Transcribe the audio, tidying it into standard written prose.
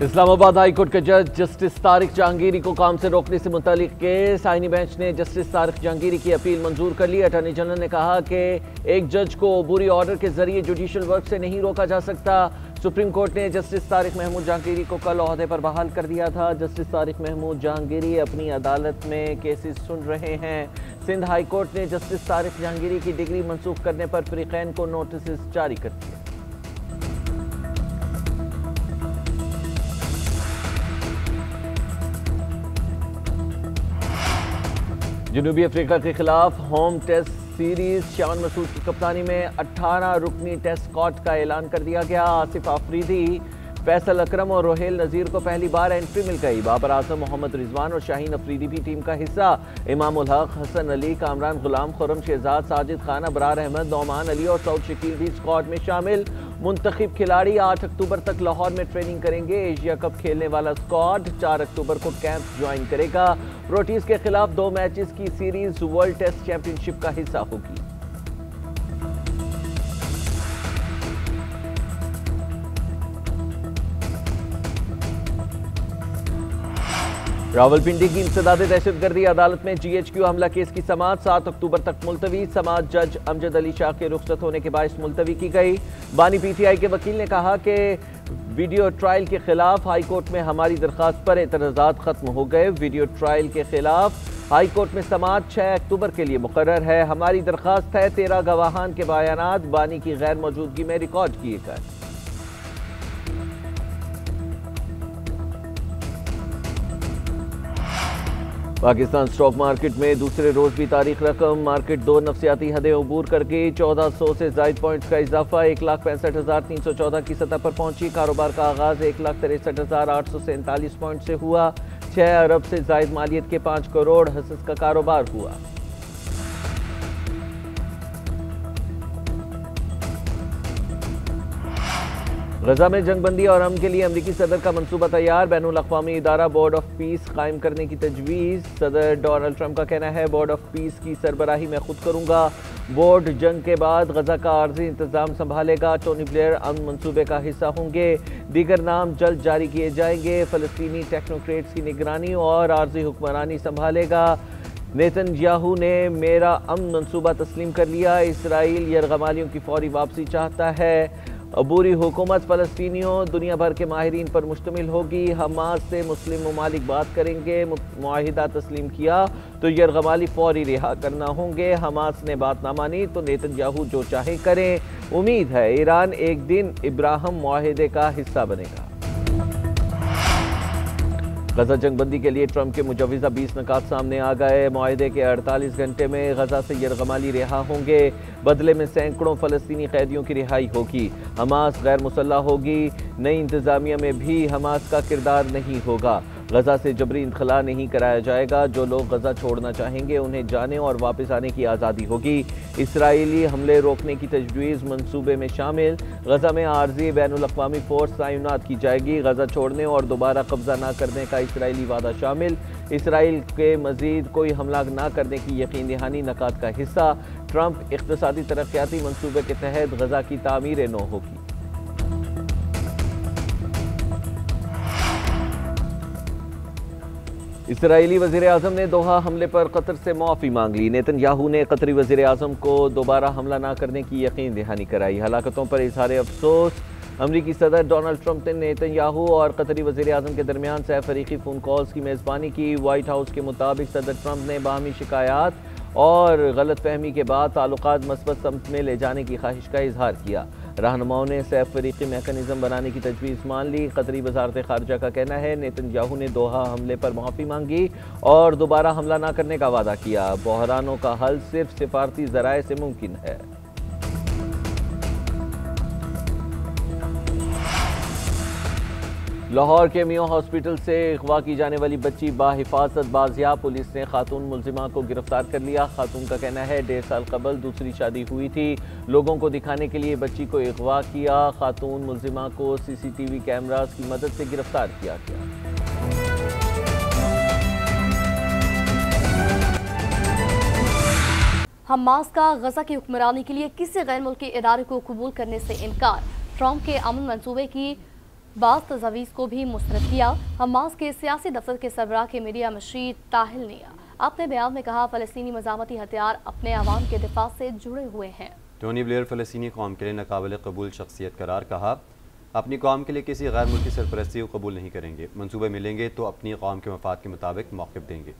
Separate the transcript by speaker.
Speaker 1: Islamabad high court के जज justice Tariq Jahangiri को काम से रोकने से मुतालिक केस आईनी बेंच ने जस्टिस तारिक जहांगीरी की अपील मंजूर कर ली। अटॉर्नी जनरल ने कहा कि एक जज को अबूरी ऑर्डर के जरिए जुडिशियल वर्क से नहीं रोका जा सकता। सुप्रीम कोर्ट ने जस्टिस तारिक महमूद जहांगीरी को कल ओहदे पर बहाल कर दिया था। जस्टिस तारिक महमूद जहांगीरी अपनी अदालत में केसेस सुन रहे हैं। सिंध हाई कोर्ट ने जस्टिस तारिक जहांगीरी की डिग्री मंसूख करने पर फरीकैन को नोटिस जारी कर दिए। जनूबी अफ्रीका के खिलाफ home test series Shan Masood की कप्तानी में 18 रुकनी टेस्ट स्क्वाड का ऐलान कर दिया गया। आसिफ आफरीदी, फैसल अकरम और रोहेल नज़ीर को पहली बार एंट्री मिल गई। बाबर आजम, मोहम्मद रिजवान और शाहीन अफरीदी भी टीम का हिस्सा। इमाम उल हक, हसन अली, कामरान गुलाम, खुरम शहजाद, साजिद खान, अबरार अहमद, नौमान अली और सऊद शकील भी स्क्वाड में शामिल। मुंतखब खिलाड़ी 8 अक्टूबर तक लाहौर में ट्रेनिंग करेंगे। एशिया कप खेलने वाला स्क्वाड 4 अक्टूबर को कैंप ज्वाइन करेगा। प्रोटीज के खिलाफ 2 मैचेस की सीरीज वर्ल्ड टेस्ट चैंपियनशिप का हिस्सा होगी। रावलपिंडी की इंसदादे दहशतगर्दी अदालत में GHQ हमला केस की समाअत 7 अक्टूबर तक मुलतवी। समाअत जज अमजद अली शाह के रुखसत होने के बायस मुलतवी की गई। बानी PTI के वकील ने कहा कि वीडियो ट्रायल के खिलाफ हाई कोर्ट में हमारी दरखास्त पर एतराज़ात खत्म हो गए। वीडियो ट्रायल के खिलाफ हाई कोर्ट में समाअत 6 अक्टूबर के लिए मुकर्रर है। हमारी दरखास्त है 13 गवाहान के बयानात बानी की गैर मौजूदगी में रिकॉर्ड किए गए। पाकिस्तान स्टॉक मार्केट में दूसरे रोज भी तारीख रकम। मार्केट 2 नफ्सियाती हदें अबूर करके 1400 से ज़ायद पॉइंट्स का इजाफा 1,65,314 की सतह पर पहुंची। कारोबार का आगाज 1,63,847 पॉइंट से हुआ। 6 अरब से ज़ायद मालियत के 5 करोड़ हसस का कारोबार हुआ। गजा में जंगबंदी और अमन के लिए अमरीकी सदर का मंसूबा तैयार। बैनुल अक़वामी इदारा बोर्ड ऑफ पीस कायम करने की तजवीज़। सदर डोनाल्ड ट्रंप का कहना है बोर्ड ऑफ पीस की सरबराही मैं खुद करूंगा। बोर्ड जंग के बाद गजा का आर्जी इंतजाम संभालेगा। टोनी ब्लेयर अमन मंसूबे का हिस्सा होंगे। दीगर नाम जल्द जारी किए जाएंगे। फ़लस्तीनी टेक्नोक्रेट्स की निगरानी और आर्जी हुक्मरानी संभालेगा। नेतन्याहू ने मेरा अमन मंसूबा तस्लीम कर लिया। इसराइल यरगमालियों की फौरी वापसी चाहता है। अबूरी हुकूमत फ़लस्तीनियों दुनिया भर के माहिरीन पर मुश्तमिल होगी। हमास से मुस्लिम ममालिक बात करेंगे। मुआहिदा तस्लीम किया तो यरगमाली फौरी रिहा करना होंगे। हमास ने बात ना मानी तो नेतन्याहू जो चाहे करें। उम्मीद है ईरान एक दिन इब्राहिम मुआहिदे का हिस्सा बनेगा। गजा जंगबंदी के लिए ट्रंप के मुजव्विज़ा 20 नकात सामने आ गए। मुआहिदे के 48 घंटे में गजा से यरगमाली रिहा होंगे। बदले में सैकड़ों फ़लस्तीनी कैदियों की रिहाई होगी। हमास गैर मुसल्लह होगी। नई इंतज़ामिया में भी हमास का किरदार नहीं होगा। गजा से जबरी इनखला नहीं कराया जाएगा। जो लोग गजा छोड़ना चाहेंगे उन्हें जाने और वापस आने की आज़ादी होगी। इसराइली हमले रोकने की तजवीज़ मंसूबे में शामिल। गजा में आर्जी बैनुल अक़वामी फ़ोर्स तैनात की जाएगी। गजा छोड़ने और दोबारा कब्जा न करने का इसराइली वादा शामिल। इसराइल के मज़ीद कोई हमला न करने की यकीन दहानी नकात का हिस्सा। ट्रंप इक़्तिसादी तरक्याती मंसूबे के तहत गजा की तामीर नौ होगी। इसराइली वज़ीर आज़म ने दोहा हमले पर कतर से माफ़ी मांग ली। नेतन्याहू ने कतरी वज़ीर आज़म को दोबारा हमला न करने की यकीन दहानी कराई। हलाकतों पर इज़हार अफसोस। अमरीकी सदर डोनाल्ड ट्रंप ने नेतन्याहू और कतरी वज़ीर आज़म के दरमियान सहफ़रीकी फ़ोन कॉल्स की मेज़बानी की। वाइट हाउस के मुताबिक सदर ट्रंप ने बाहमी शिकायत और गलत फहमी के बाद ताल्लुकात मस्बत समत में ले जाने की ख्वाहिश का इजहार किया। रहनुमाओं ने सहफ़रीकी मैकेनिज़्म बनाने की तजवीज़ मान ली। कतरी वज़ारत ख़ारजा का कहना है नेतन्याहू ने दोहा हमले पर माफ़ी मांगी और दोबारा हमला न करने का वादा किया। बहरानों का हल सिर्फ सिफारती ज़राए से मुमकिन है। लाहौर के मियां हॉस्पिटल से अगवा की जाने वाली बच्ची बाहिफाजत बाजियाब। पुलिस ने खातून मुलजिमा को गिरफ्तार कर लिया। खातून का कहना है 1.5 साल कबल दूसरी शादी हुई थी। लोगों को दिखाने के लिए बच्ची को अगवा किया। खातून मुलजिमा को CCTV कैमरास की मदद से गिरफ्तार किया गया।
Speaker 2: हमास का गजा की हुक्मरानी के लिए किसी गैर मुल्की इदारे को कबूल करने से इनकार। ट्रंप के अमन मंसूबे की बाज़ तजावीज़ को भी मुस्तरद किया। हमास के सियासी दफ्तर के सरबराह के मीडिया मशीर ताहिल ने अपने बयान में कहा, फ़लस्तीनी मज़ामती हथियार अपने अवाम के दिफा से जुड़े हुए हैं।
Speaker 3: टोनी ब्लेयर फ़लस्तीनी कौम के लिए नाकाबिल कबूल शख्सियत करार कहा, अपनी कौम के लिए किसी गैर मुल्की सरपरस्ती को कबूल नहीं करेंगे। मंसूबे मिलेंगे तो अपनी कौम के मफाद के मुताबिक मौक़िफ़ देंगे।